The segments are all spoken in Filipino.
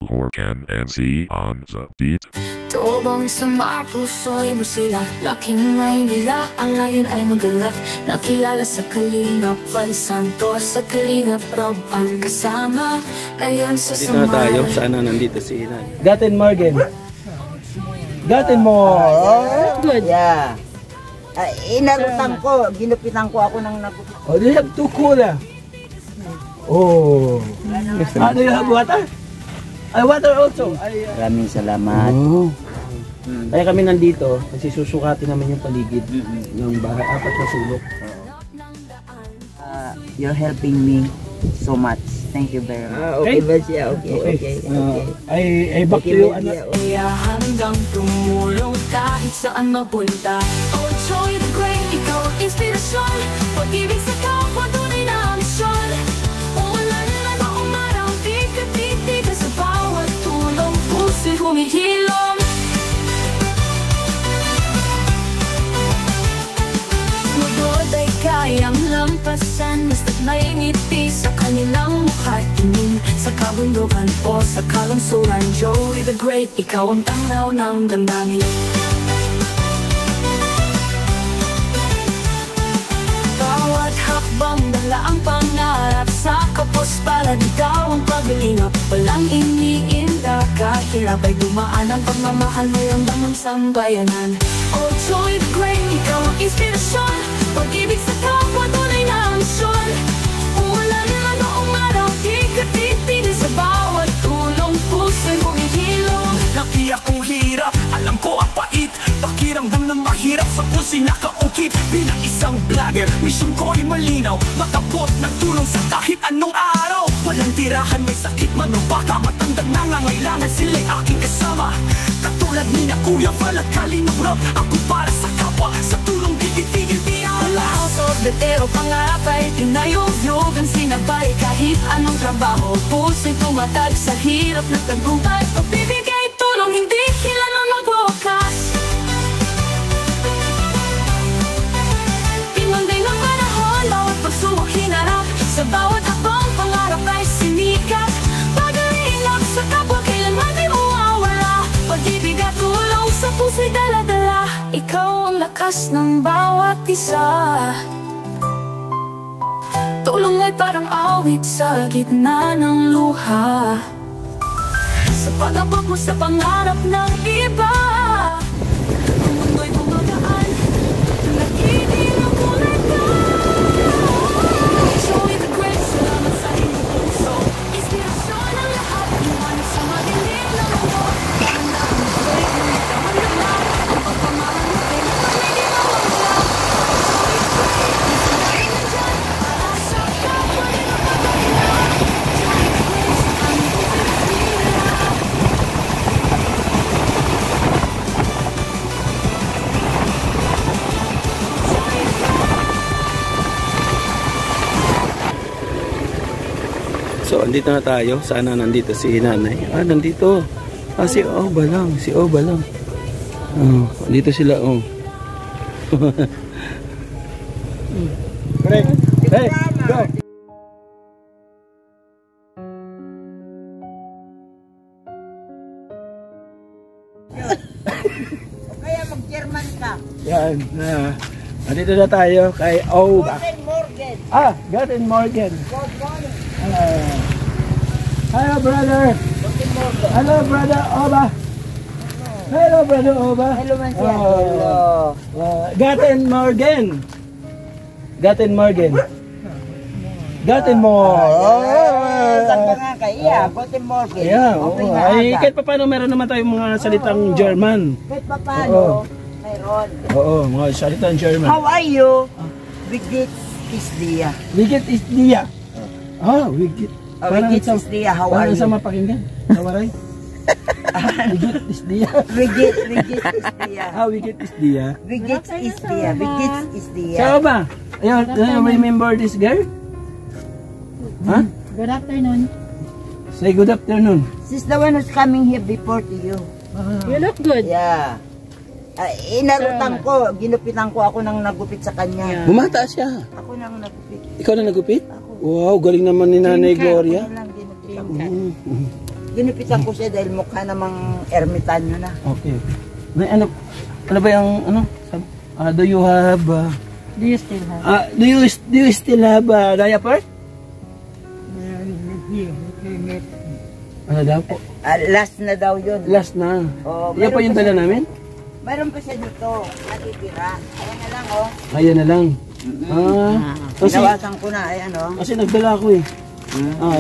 Horcan and C on the beat. Tubong sa mga puso'y masila, laking Maynila, ang layon ay magalat. Nakilala sa Kalingap, Santos sa Kalingap, Rob ang kasama. Ngayon sa Dito na tayo, sana nandito si Inan. Gaten Morgan. Gaten mo. Good. Yeah. Inarutan ko, ginupitan ko ako ng nagupit. Oh, they have two cola. Oh. Do you have water? Water also. Maraming salamat. Oh. Kaya kami nandito kasi susukatin namin yung paligid ng bahay, 4 na sulok. You're helping me so much. Thank you very much. Okay. Okay. I back to you. Kaya hanggang tumulong kahit saan mapunta. Oh, Joy the Great, ikaw ang inspirasyon. Pag-ibig sa kapwa, tunay na misyon. Umulan na noong araw, di ka titigil sa bawat tulong. Puso'y humihilom. Lugod ay kayang lampasan, basta't may ngiti sa kanilang mukha. Tingin sa kabundukan o sa kalungsuran. Joy the Great, ikaw ang tanglaw ng damdamin. Bawat hakbang dala ang pangarap, sa kapos palad ikaw ang paglingap. Walang iniinda, kahirap ay dumaan ang pagmamahal mo yung damang sambayanan. Oh, Joy the Great, ikaw ang inspirasyon. Pag-ibig sa kapwa, tunay na misyon. Umulan na noong araw, di ka titigil sa bawat tulong. Puso'y humihilom. Laki akong hirap, alam ko ang pait. Pakiramdam ng mahirap sa puso'y nakaukit. Bilang isang vlogger, mission ko ay malinaw. Makabot ng tulong sa kahit anong araw. Walang tirahan, may sakit man o baka matandang nangangailangan, sila'y aking kasama. Katulad ni na Kuya Val at Kalingap Rob, ako para sa kapwa, sa tulong di titigil piala. House betero, pangarap ay tinayog-yogan, sinabay kahit anong trabaho. Puso'y tumatag sa hirap ng tagumpay. Pagbibigay tulong, hindi kailanman magbukas. Pinunday ng panahon, bawat pagsubok hinarap. Sa bawat habang pangarap ay sinikat. Pag-iingat sa kapwa, kailanman di mawawala. Pag-ibig at tulong sa puso'y dala-dala. Ikaw ang lakas ng bawat isa. Tulong ay parang awit sa gitna ng luha. Sa pag-abot mo sa pangarap ng iba, ang mundo'y bumagaan, nakikinig ang kulay ka. Joy the Great, salamat sa iyong puso. Inspirasyon ang lahat, iwan sa madilim na mundo. Ang dami ng great, ngunit naman naman, ang pagpamahal mo ay may di mawala. Joy the Great, isang dahil na dyan, para sa kapwa di mapagkakila. Joy the Great, ang inspirasyon. So, andito na tayo. Sana nandito si nanay. Nandito. Si Oba lang. Si Oba lang. Dito sila, Correct. Hey, go! Kaya mag-German ka. Yan. Andito na tayo kay Oba. Gaten Morgan. Gaten Morgan. Good morning. Hello, brother. Gaten Morgan. Hello, brother Oba. Hello, brother Oba. Hello, man siya. Hello. Gaten Morgan. Gaten Morgan. Gaten mo. Saan ka nga kaya? Gaten Morgan. Yeah, Okay nga ay aga. kahit pa paano meron naman tayong mga salitang German. Kahit pa paano, mayroon. Oo, mga salitang German. How are you? Vigit is dia. Wigit is dia. Wigit. Vigit is dia. How are Parang you? sa mapakinggan. Sawaray. Wigit is dia. Vigit is dia. Wigit is dia. Vigit is dia. Vigit is dia. Sa ba? Ayun, remember this girl? Good afternoon. Say good afternoon. She's the one who's coming here before to you. You look good. Yeah. Inarutan ko, ginupitan ko ako nang nagupit sa kanya. Bumata siya. Ako nang nagupit. Ikaw na nagupit? Wow, galing naman ni Nanay Gloria. Ako lang ginupitan ko. Ginipitan ko siya dahil mukha namang ermitanyo na. Okay. Nay, ano ba yung, ano? Do you have, Do you still have? do you still have diaper? Ano daw po? Last na daw yun. Last na. Oh, Yan pa yung dala namin? Mayroon pa siya dito. Natitira. Ayan na lang, oh. Ayan na lang. Kasi, Pinawasan ko na, ayan, oh. kasi nagdala ako eh.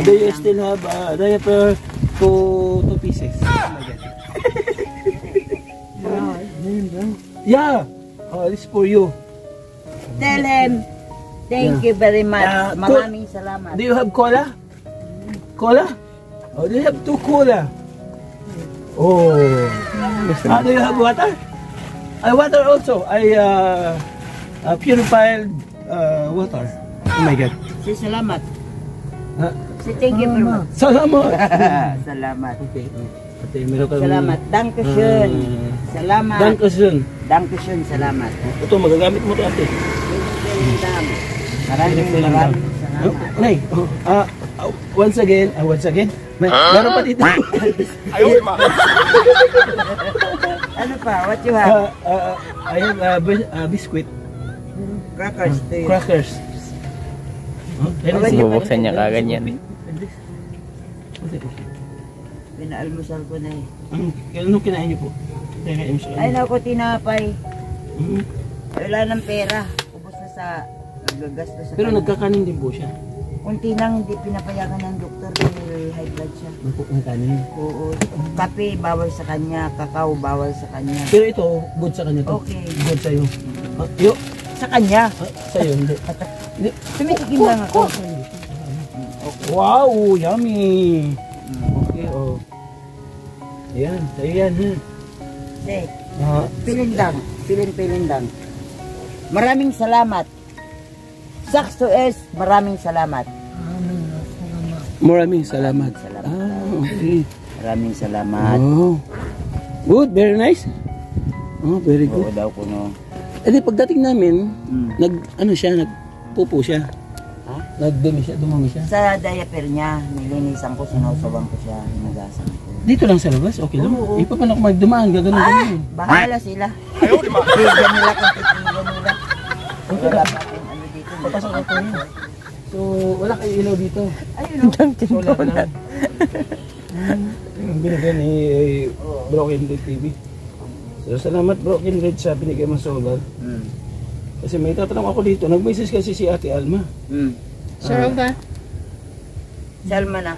Do you still have diaper two pieces? Oh my God. Yeah. This is for you. Tell him, thank you very much. Maraming salamat. Do you have cola? Cola? Oh, do you have 2 cola? Oh. Do you have water? Water also. Purified water. Oh my God. Si salamat. Ha? Si thank you very much. Salamat. Salamat. Okay. Ate, meron kang... Salamat. Dankeschön. Salamat. Dankeschön. Dankeschön. Salamat. Ito, magagamit mo ito, ate. Maraming salamat. Nay, once again, meron pa dito. Ano pa? What you have? I have biscuit, Crackers. crackers. Bubuksan niya kagad yan. Pinaalmusal ko na eh. Ano kinain niyo po? Ay naku, tinapay. Mhm. Wala ng pera. Ubus na sa nagagastos sa Pero kanya. nagkakanin din po siya. Kunti lang, hindi pinapayagan ng doktor dahil high blood siya. Nagkakanin. Oo. Kape, bawal sa kanya. Kakao, bawal sa kanya. Pero ito, good sa kanya to. Okay. Good sa'yo. Yo, Sa kanya? sa'yo, hindi. Hindi. Tumitikim lang ako. Wow, yummy. Okay, oh. Ayan, sa'yo yan. Sige. Ah, Pilin-lang. Maraming salamat. Sakto es, maraming salamat. maraming salamat. Salamat. Okay. Maraming salamat. Oh. Good, very nice. Oh, very Oo good. daw ko no. Eh di pagdating namin, Mm. nagpupo siya. Ha? Dumami siya. Sa diaper niya, nilinisan ko, sinausawan ko siya, hinugasan ko. Dito lang sa labas, okay lang. Oo. Ipa pa na kung magdumaan, gagano'n. Bahala sila. Bigyan nila kung titigyan nila. Wala pa akong ano dito. Papasok ako yun. So, wala kayo ilaw dito. Ayun o. Solar lang. Yung binigyan ni Broken Red TV. So, salamat Broken Red sa binigyan mo solar. Kasi may tatanong ako dito. Nag-message kasi si Ate Alma. Sure ba? Salma na.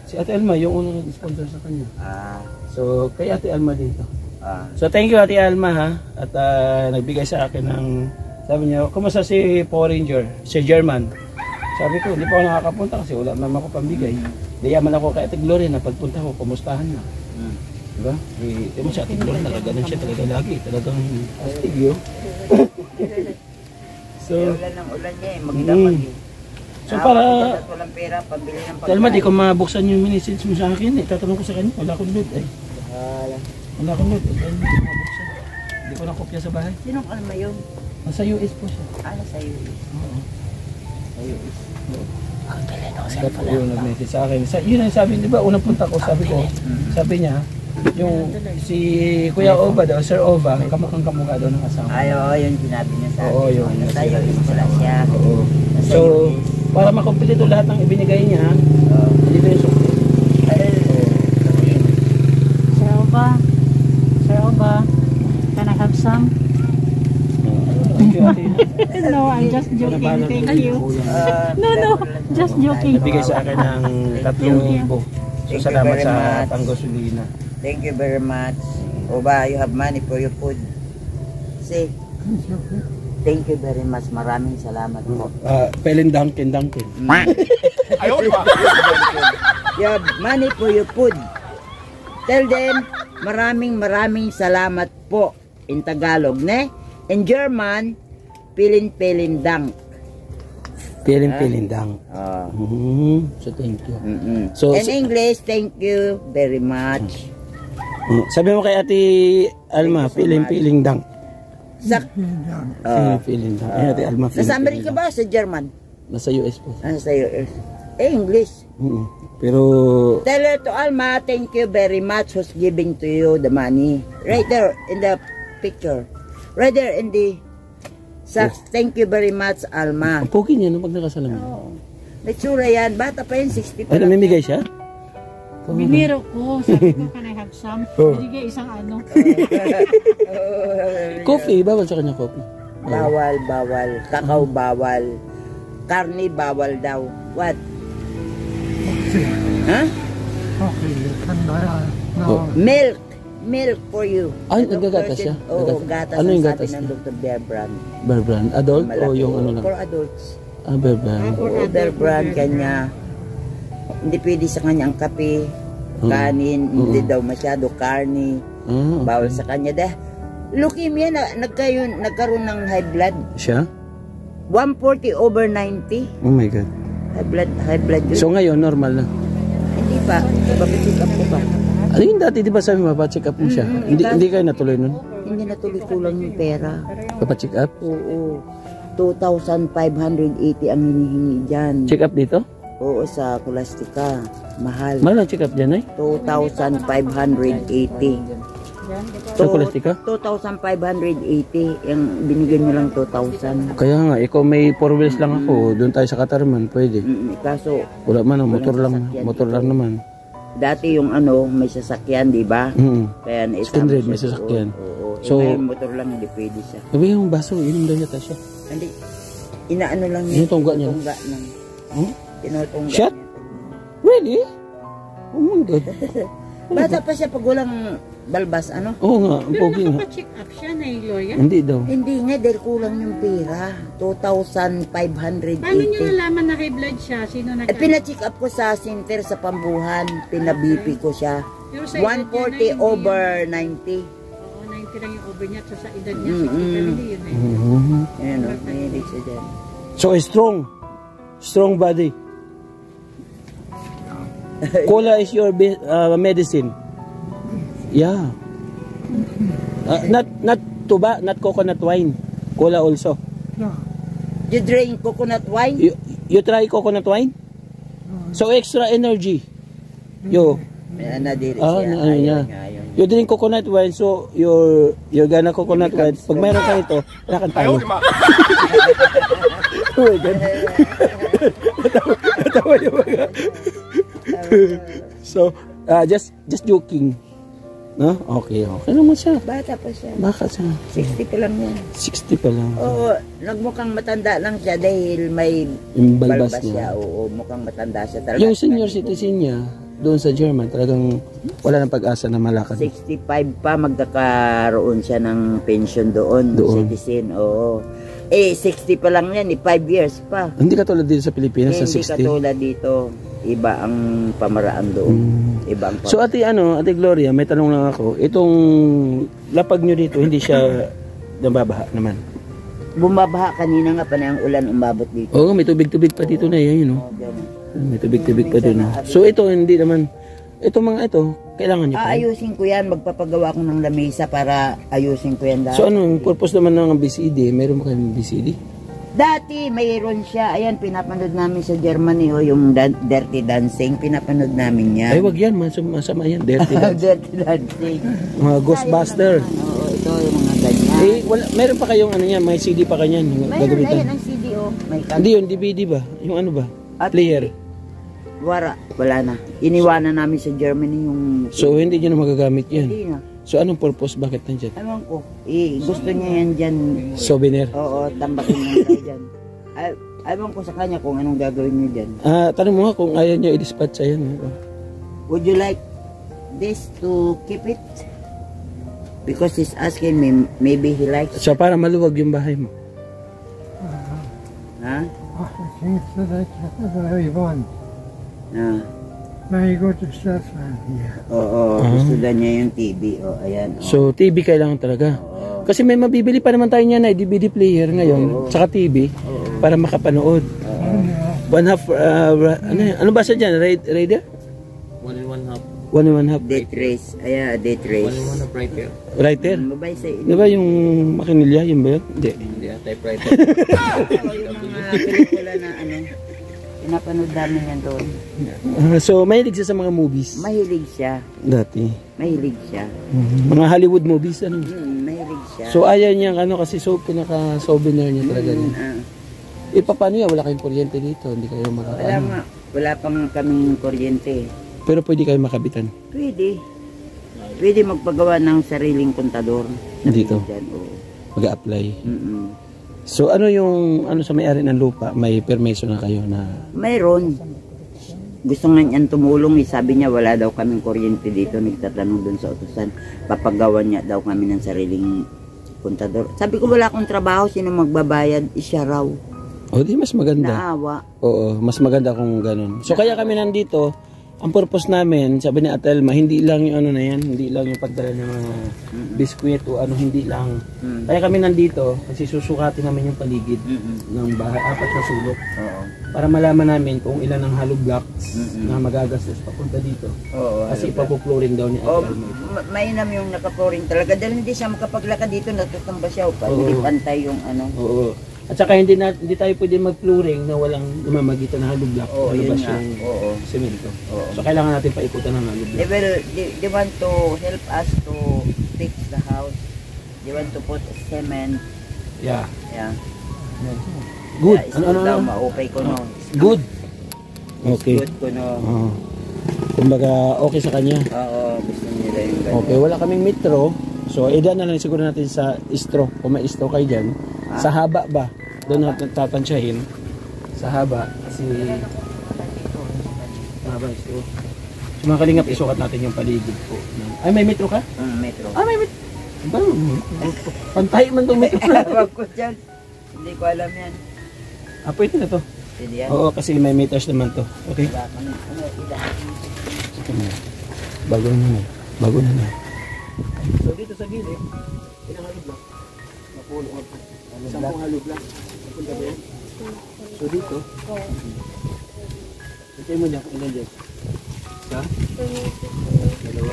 Si Ate Alma, yung unang nag-sponsor sa kanya. So, kay Ate Alma dito. Ah. So, thank you Ate Alma ha. At nagbigay sa akin ng, sabi niya, kumusta si Power Ranger, si German? Sabi ko, hindi pa ako nakakapunta kasi wala naman ako pambigay. Dayaman ako kay Ate Gloria na pagpunta ko, kumustahan na. Diba? Di mo siya Ate Gloria, talaga siya talaga lagi. Talagang astig yun. So, Ulan ng ulan niya eh, magdamag eh. So para, Walang pera, pambili ng pagkain. Talma, di ko mabuksan yung message mo sa akin eh. Tatanong ko sa kanya, wala akong load eh. Wala akong load. Ay, hindi ko mabuksan. Hindi ko nakopya sa bahay. Sinong Alma yun? Nasa US po siya. Ano sa iyo? Oo. Sa iyo. Kaya po yung nag-message sa akin. Yun ang sabi, di ba, unang punta ko, sabi niya, yung si Kuya Ova daw, Sir Ova, kamukhang kamukha daw ng asawa. Ay, oo, yun sinabi niya sa akin. Oo, yun. Nasa iyo pala siya. Oo. Nasa So, US. para makompleto lahat ng ibinigay niya, dito yung sukli. Sure ba? Can I have some? Thank you, Ate. No, I'm just joking. Thank you. No, just joking. Nabigay sa akin ng 3,000. So, Thank you salamat very sa much. panggasolina. Thank you very much. Oba, you have money for your food. Say, thank you very much. Maraming salamat po. Pelin Duncan. You have money for your food. Tell them, maraming salamat po. In Tagalog, ne? In German, pilin dank. Pelin Dang. So, thank you. So, In English, thank you very much. sabi mo kay Ate Alma, Pelin Dang. Pelin Dang. Ay, Ate Alma, Nasa Amerika ba? Sa German? Nasa US po. Nasa US? English. Pero, Tell her to Alma, thank you very much who's giving to you the money. Right there in the picture. Right there in the socks. Thank you very much, Alma. ang pogi niya no, pag nakasalamin. Oh. May tsura yan. Bata pa yun, 60 pa Ay, lang. namimigay siya? Biniro ko, sabi ko, can I have some? Binigay isang ano. Coffee, bawal sa kanya coffee. Bawal, bawal. Kakao bawal. Karne bawal daw. What? Ha? Oh. Milk. Milk for you. Ay, The doctor nagagatas siya? said, Oo, Nagatas. gatas Ano ang yung sabi gatas ng niya? Dr. Bear Brand. Bear Brand? Adult o Malaki. yung ano lang? For adults. Ah, Bear Brand. Bear Brand kanya. Hindi pwede sa kanya ang kape, kanin, hindi daw masyado karne. Ah, Bawal sa kanya. Dahil leukemia na nagkaroon ng high blood. siya? 140 over 90. Oh my God. High blood yun. So ngayon, normal na. Hindi pa. Papacheck up ko pa. Ano yung dati, di ba sabi mo, pa-check up mo siya? Hindi kayo natuloy nun? Hindi na tuloy kulang yung pera. Pa-check up? Oo. 2,580 ang hinihingi dyan. Check up dito? Oo, sa Kulastika. Mahal. Mahal ang check up dyan ay? 2,580. Sa Kulastika? 2,580. Yung binigyan nyo lang 2,000. Kaya nga, ikaw may 4 wheels lang ako, doon tayo sa Katarman, pwede. Kaso, Wala man, motor lang, sasakyan. motor lang naman. dati yung ano, may sasakyan, di ba? Kaya naisama Stinred, siya may sasakyan. Oo. So- So, motor lang, hindi pwede siya. Sabi yung baso, inom daw yata siya. Hindi, inaano lang Tinutungga niya? tinutungga ng, Huh? tinutungga Shot? niya. Really? Oh my God. Bata pa siya pag walang balbas, ano? Oo nga, ang Pero pogi nga. nakapa-check up siya na yung lawyer. Hindi daw. Hindi nga, dahil kulang yung pera. 2,580. Paano niyo nalaman na high blood siya? Sino Eh, pina-check up ko sa center sa Pambuhan. Pina-BP ko siya. Pero sa edad niya 140 na, hindi over 90. Oo, 90 lang yung over niya. So sa edad niya, 60 pero hindi yun eh. Ayan o, mahilig siya dyan. So strong. Strong body. Cola is your medicine. Yeah. Not tuba, not coconut wine. Cola also. You drink coconut wine? You try coconut wine? So extra energy. Yo. Ayan na, diri Ah, siya. ano niya. Ayaw. You drink coconut wine, so you're gonna coconut wine. Pag mayroon ka ito, lakad tayo. Oh my God. Natawa yung mga. So, just joking. No? Okay naman siya. Bata pa siya. Baka siya. 60 pa lang yan. 60 pa lang. Oo, nagmukhang matanda lang siya dahil may Yung balbas balbas niya. siya. Oo, mukhang matanda siya talaga. Yung senior citizen niya, doon sa German, talagang wala nang pag-asa na malakad. 65 pa, magkakaroon siya ng pension doon. Doon. Citizen, oo. Eh, 60 pa lang yan, 5 years pa. Hindi katulad dito sa Pilipinas sa Hindi 60. katulad dito. Iba ang pamaraan doon. Iba ang So Ate Gloria, may tanong lang ako. Itong lapag nyo dito, hindi siya nababaha naman. bumabaha kanina nga pa na ang ulan umabot dito. Oo, may tubig-tubig pa dito na yan, you know. Oo, ganun. May tubig-tubig pa doon. So ito, hindi naman, mga ito, kailangan nyo pa. Aayusin ko yan, magpapagawa ko ng lamesa para ayusin ko yan. So anong purpose naman ng BCD? Meron mo kayong BCD? Dati mayroon siya, ayan, pinapanood namin sa Germany, yung Dirty Dancing, pinapanood namin yan. Ay, wag yan, masama yan. Dirty dance. Dirty Dancing. Mga Ghostbuster. Oo, ito yung mga ganyan. Meron pa kayong ano yan, may CD pa kanyan. Mayroon na yan Gagamitan. ang CD, oh. May Hindi yun, DVD ba? Yung ano ba? Player. Wala na. Iniwanan namin sa Germany yung... So hindi nyo na magagamit yan. Hindi na. So anong purpose? Bakit nandyan? Ewan ko. Gusto niya yan dyan. Souvenir. Oo, tambakin niya tayo dyan. Ewan ko sa kanya kung anong gagawin niyo dyan. Tanong mo nga kung ayaw nyo i-dispatch sa yan. Would you like this to keep it? Because he's asking me, maybe he likes... So para maluwag yung bahay mo. Ha? Things that I want. May good stuff here. Oo, gusto na niya yung TV. Ayan. So TV kailangan talaga. Kasi may mabibili pa naman tayo niyan na DVD player ngayon, tsaka TV, para makapanood. 1/2, ano ba siya dyan? Raider? 1 and 1/2. 1 and 1/2. Date race. Ayan, date race. 1 and 1/2 writer. Writer? Mabay sa Di ba yung makinilya, yun ba yun? Hindi. Hindi, typewriter. yung mga pelikula na ano. Pinapanood namin yan doon. So, mahilig siya sa mga movies? Mahilig siya. Dati. Mahilig siya. Mga Hollywood movies, ano? Mahilig siya. So, ayaw niya, ano, kasi pinaka-souvenir niya talaga. Paano yan? Wala kayong kuryente dito? Hindi kayo makakaano? Wala pang kaming kuryente. Pero pwede kayo makabitan? Pwede. Pwede magpagawa ng sariling kontador. Dito? Dyan, Mag-a-apply? So ano sa may-ari ng lupa? May permiso na kayo na? Mayroon. Gusto nga niyan tumulong. Sabi niya wala daw kaming kuryente dito. Nagtatanong dun sa utusan. Papagawan niya daw kami ng sariling kontador. Sabi ko wala akong trabaho. Sino magbabayad? Siya raw. O di mas maganda. Naawa. Oo, mas maganda kung ganun. So kaya kami nandito. Ang purpose namin, sabi ni Atelma, hindi lang yung ano na yan, hindi lang yung pagdala ng mga biskwit o ano, hindi lang. Kaya kami nandito kasi susukatin namin yung paligid ng bahay, 4 na sulok. Para malaman namin kung ilan ang hollow blocks na magagastos papunta dito. Kasi ipapupluring daw ni Atelma. Mainam yung nakapluring talaga dahil hindi siya makapaglakad dito, natutamba siya pa. Hindi pantay yung ano. Oo. At saka hindi tayo pwede mag-fluring na walang namamagitan na hollow block. Yun nga. Semento. So kailangan natin paikutan ng hollow block. They want to help us to fix the house. They want to put cement. Yeah. Good. Ano? Okay ko no. Good. Okay. Good ko no. Kumbaga okay sa kanya. Oo, gusto nila yung ganyan. Okay, wala kaming metro. So idaan na lang siguro natin sa istro. Kung may istro kayo dyan. Sa haba ba? Doon natin tatansyahin. Sa haba. Kasi haba istro. So mga kalingap, isukat natin yung paligid po. Ay, may metro ka? Metro. May metro. Pantay man itong metro. Wag ko dyan. Hindi ko alam yan. Pwede na to. Pwede yan. Oo, kasi may meters naman to. Okay? Bago na. So dito sa gilid, pinangalog lang. Mapulo ka pa. 10 halog lang. Napunta ba yan? So dito. Ito mo dyan. Ilan dyan? Isa? 2. 3.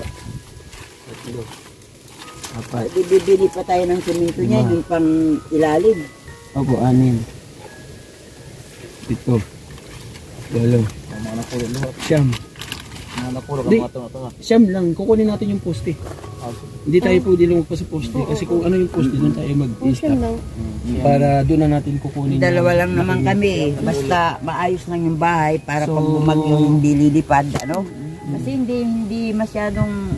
4. Bibili pa tayo ng semento niya. Yung pang ilalim. Opo, 6. 7. 8. Siyam. Siyam lang. Kukunin natin yung poste. Hindi tayo pwede lumagpas sa poste. Kasi kung ano yung poste, doon tayo mag-stop. Para doon na natin kukunin. Dalawa lang naman kami. Basta maayos lang yung bahay para pag bumagyong hindi lilipad. Ano? Kasi hindi masyadong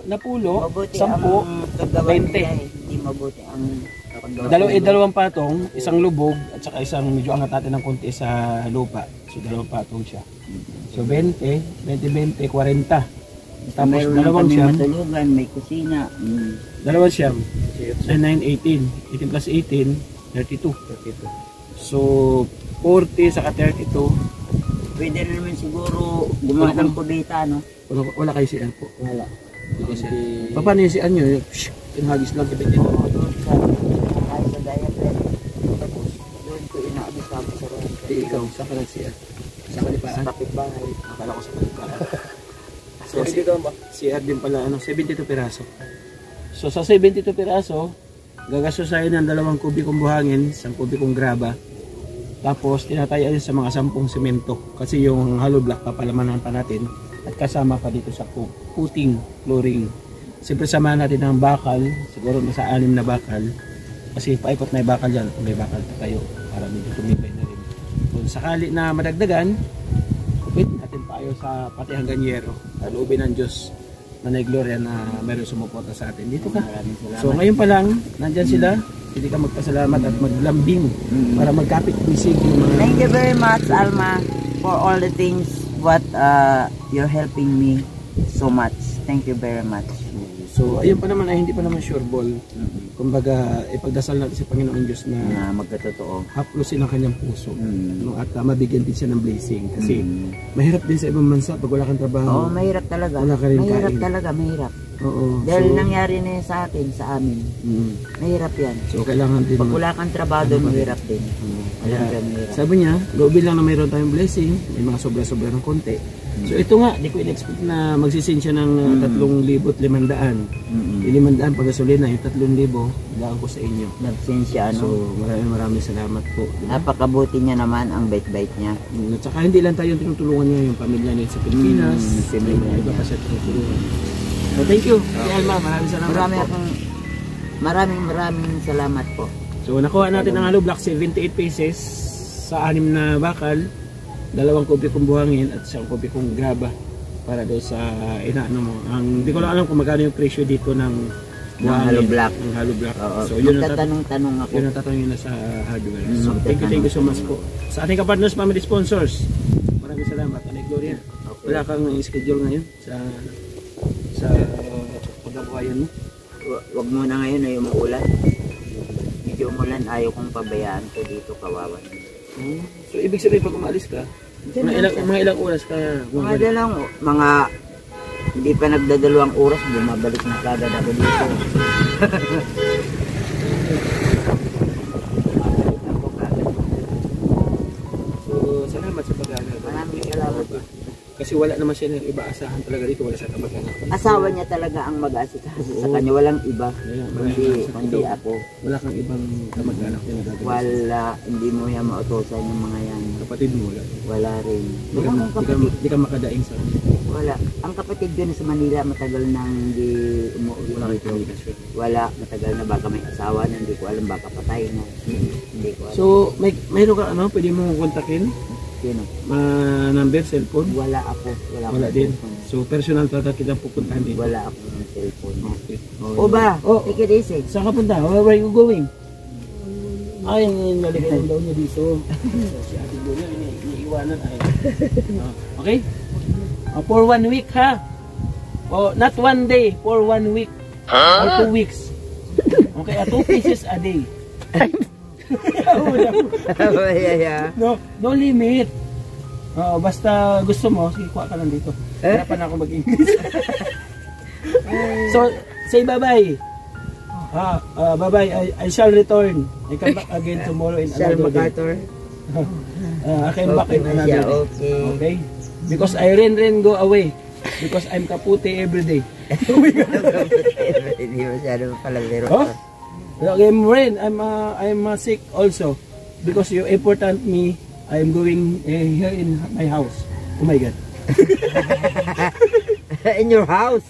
napulo, mabuti 10, ang 20. Hindi mabuti ang Dalawang patong, isang lubog at saka isang medyo angat natin ng konti sa lupa. So 2 patong siya. So 20, 40. Tapos dalawang siyam. Matulugan, may kusina. Dalawang siyam. 9, 18. 18 plus 18, 32. So 40 saka 32. Pwede rin naman siguro gumawa ng kubita, no? Wala kayo CR po. Wala. Paano yung CR nyo? Pinahagis lang ibig dito. Ay, sa diaphragm. Tapos, doon ko inaabis ako sa roon. Ikaw, saan ka nag-CR? Sa kalipaan? Sa kapitbahay. Akala ko sa kalipaan. So, CR din pala, 72 piraso. So, sa 72 piraso, gagastos tayo ng 2 kubikong buhangin, 1 kubikong graba. Tapos, tinatayan sa mga 10 semento. Kasi yung hollow block, papalamanan pa natin. At kasama pa dito sa puting, flooring. Siyempre samahan natin ng bakal, siguro nasa 6 na bakal. Kasi paikot na yung bakal dyan, may bakal pa tayo para medyo tumibay na rin. Kung sakali na madagdagan, kupit natin pa ayo sa pati hanggang yero. Loobin ng Diyos na gloria na meron sumuporta sa atin. Dito ka. So ngayon pa lang, nandyan sila. Hindi ka magpasalamat at maglambing para magkapit-bisig yung mga... Thank you very much, Alma, for all the things what you're helping me so much. Thank you very much. So ayun pa naman ay hindi pa naman sure ball. Kumbaga ipagdasal natin sa Panginoon Diyos na magkatotoo. Haplusin ang kanyang puso. At mabigyan din siya ng blessing. Kasi mahirap din sa ibang bansa pag wala kang trabaho. Oo, mahirap talaga. Wala ka rin mahirap kain. talaga, mahirap. Oo. Dahil nangyari na yun sa atin, sa amin. Mahirap yan. So kailangan din. Pag wala kang trabaho doon, mahirap din. Sabi niya, loobin lang na mayroon tayong blessing. May mga sobra-sobra ng konti. So ito nga, di ko in-expect na magsisend siya ng 3,500. Yung 500 pag gasolina, yung 3,000 daan ko sa inyo. Nag-send siya, So ano? maraming salamat po. Napakabuti niya naman ang bait-bait niya. At saka hindi lang tayo tinutulungan niya, yung pamilya niya sa Pilipinas. Siyempre. May iba pa siya tinutulungan. So thank you, Alma. Maraming salamat po. Maraming salamat po. So nakuha natin ang hollow block, 78 pieces sa 6 na bakal, 2 kubikong buhangin at 1 kubikong graba para doon sa inaano mo. Hindi ko lang alam kung magkano yung presyo dito ng buhangin. hollow block. Ng hollow block. Oo. So yun ang Magtatanong-tanong ako. yun ang tatanungin na sa hardware. So thank you so much po. Sa ating kapartners, family sponsors, maraming salamat. Anay Gloria, wala kang schedule ngayon sa pagkabuhayan mo? Wag muna ngayon ay umuulan. Medyo umulan, ayaw kong pabayaan ko dito, kawawa. So ibig sabihin pag umalis ka, mga ilang oras ka hindi pa nagdadalawang oras, bumabalik na kagad ako dito. So salamat sa pag-aaral. Maraming salamat. Kasi wala naman siya ng iba asahan talaga dito, wala siya kamag-anak. Asawa niya talaga ang mag-aasikaso sa kanya, walang iba. Kundi ako. Wala kang ibang kamag-anak na nagagawa. Wala, hindi mo yan mautosan yung mga yan. Kapatid mo wala. Wala rin. Wala akong kapatid. Di ka makadaing sa kanya. Wala. Ang kapatid dyan sa Manila, matagal nang hindi umuwi. Wala kayo komunikasyon. Wala, matagal na, baka may asawa na, hindi ko alam, baka patay na. Hindi ko alam. So mayroon ka pwede mo kontakin? Sino? Number, cellphone? Wala ako. Wala din. So personal talaga kita pupuntahan dito. Wala akong cellphone. Okay. O ba? Take it easy. Saan ka punta? Where are you going? Ay, naligaw daw niya dito. Si Ate Gloria, iniiwanan. Okay? For 1 week ha? Not 1 day, for 1 week. Or 2 weeks. Okay, 2 pieces a day. No limit. Basta gusto mo, sige, kuha ka lang dito. Hirapan ako mag-English. So, say bye-bye. Bye-bye. I shall return. I come back again tomorrow in another day. I came back in another day. Okay? Because I ren go away. Because I'm kaputi every day. Hindi masyado palagero. Okay, Ren, I'm sick also. Because you important me, I'm going here in my house. Oh my God. In your house.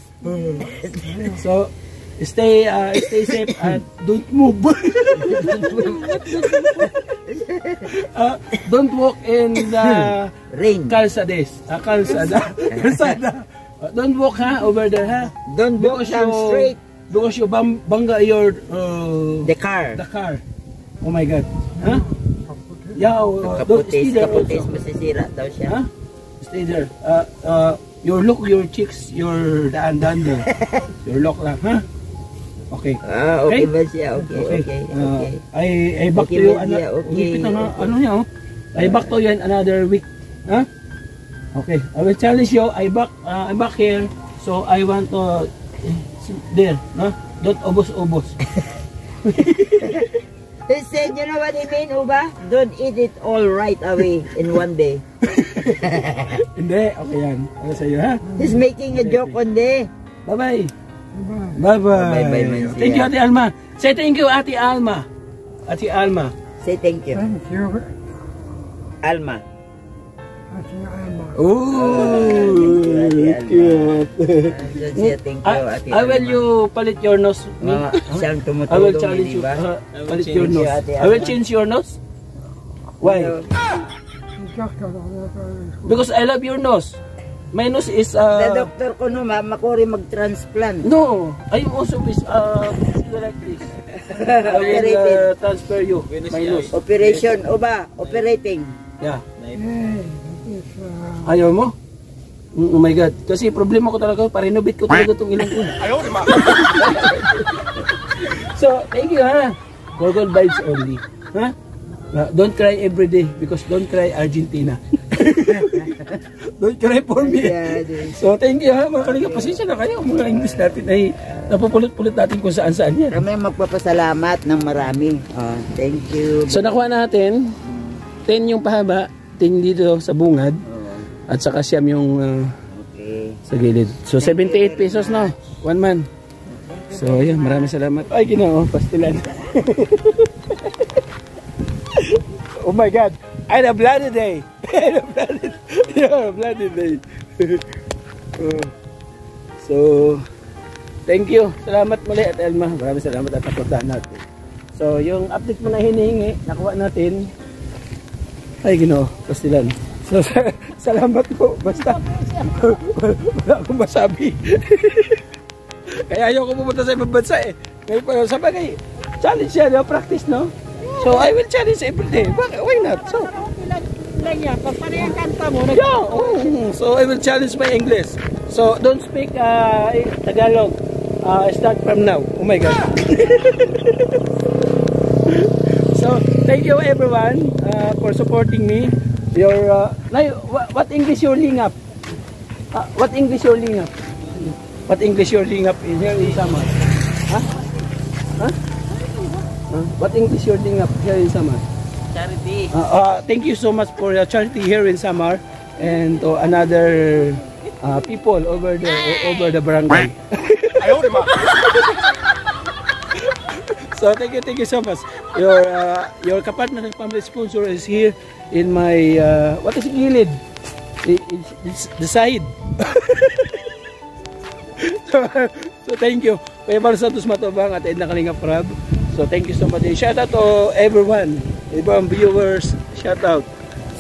So, stay safe and don't move. Don't walk in the rain. Calzada. Don't walk over there, ha? Don't walk down straight. Because you bangga your the car. Oh my God. Huh? Yeah, kaputis masisira daw siya. Huh? Stay there. Your look, your cheeks, your daan there. Your look lang, ha? Okay. Okay ba siya? Okay. I back to you. I back to you in another week. Huh? Okay. I will challenge you. I'm back here. So I want to there, no? Don't ubos-ubos. He said, you know what he mean, Uba? Don't eat it all right away in one day. Hindi, okay yan. Ano sa'yo, ha? He's making a joke on day. Bye-bye. Bye-bye. Bye-bye, Thank you, Ate Alma. Say thank you, Ate Alma. Ate Alma. Say thank you. Thank you. Alma. Thank you. I will you palit your nose. I will challenge you. Palit your nose. I will change your nose. Why? Because I love your nose. My nose is the doctor ko no, makuri mag-transplant. No, I also like this. I will transfer you my nose. Operation, Uba, operating. Yeah. Ayaw mo? Oh my God. Kasi problema ko talaga, pa-renovate ko talaga itong ilang ko. So, thank you, ha? Google vibes only. Ha? Don't cry every day because don't cry Argentina. Don't cry for me. So, thank you, ha? Mga kalinga, pasensya na kayo. Mga English natin ay napupulot-pulot natin kung saan-saan yan. Kami magpapasalamat ng marami. Thank you. So, nakuha natin 10 yung pahaba, 10 dito sa bungad. At saka siyam yung Okay. sa gilid. So 78 pesos no, 1 man. So ayun, maraming salamat. Ay Ginoo, pastilan. Oh my God, I had a bloody day. I had a bloody day. So thank you. Salamat muli at Elma. Maraming salamat at napuntahan natin. So yung update mo na hinihingi, nakuha natin. Ay Ginoo, pastilan. So, salamat po. Basta, wala akong masabi. Kaya ayoko pumunta sa ibang bansa eh. Ngayon pa, sa bagay, challenge yan, practice, no? So, I will challenge every day. Why not? So, so I will challenge my English. So, don't speak Tagalog. Start from now. Oh my God. So, thank you everyone for supporting me. Your what English your lingap? What English your lingap? What English your lingap in here in Samar? Huh? Huh? What English your lingap here in Samar? Charity. Thank you so much for your charity here in Samar and to another people over there over the barangay. So thank you so much. Your kapartner and family sponsor is here in my what is gilid? It's the side. So thank you. Kuya Mar Santos Matubang at Edna Kalinga Prab. So thank you so much. Shout out to everyone viewers. Shout out.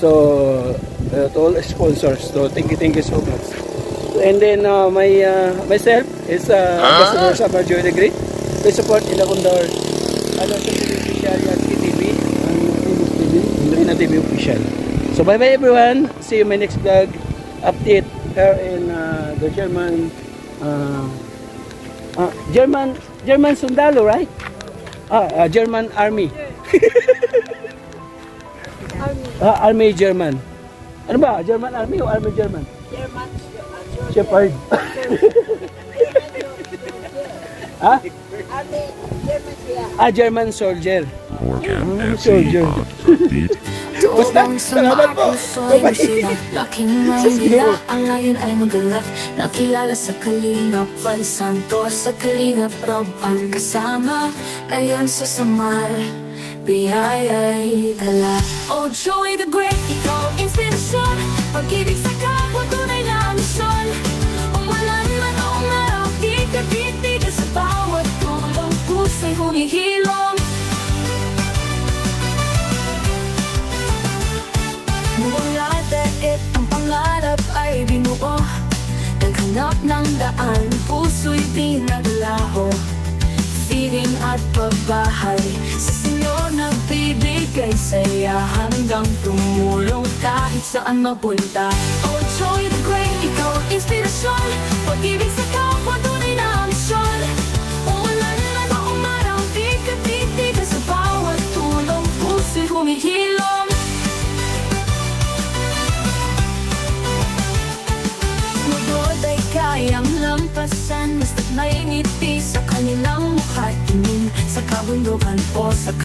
So to all sponsors. So thank you so much. And then myself is Ambassador Samar Joy the Great. Please support Ila Condor. Ano sa TV official at TV, ang TV, Luna TV official. So bye bye everyone. See you in my next vlog. Update here in the German sundalo, right? German army. Army German. Ano ba? German army o army German? German Shepherd. Ha? German soldier. Morgan MC soldier. on the beat. Tuwang sumama puso'y masila Laking Maynila ang ngayon ay magalak Nakilala sa Kalingap Val Santos Sa Kalingap Rob ang kasama Ngayon sa Samar Biyaya'y dala Oh Joey the Great, ikaw inspirasyon Pag-ibig sa kapwa, tunay na misyon Umulan man o umaraw Di ka titigil sa bawat tulong Pusa'y humihilom Mula daig ang pangarap ay binuo Naghanap ng daan, puso'y dinaglaho Feeling at pagbahay Sa Senyor nagbibigay saya Hanggang tumulong kahit saan mapunta Oh Joy the Great, ikaw ang inspirasyon Pag-ibig sa kapwa, tunay na misyon Umulan man o umaraw, di ka titigil sa bawat tulong Puso'y humihilom Kayang lampasan Basta't may ngiti sa kanilang mukha Tingin sa kabundukan o sa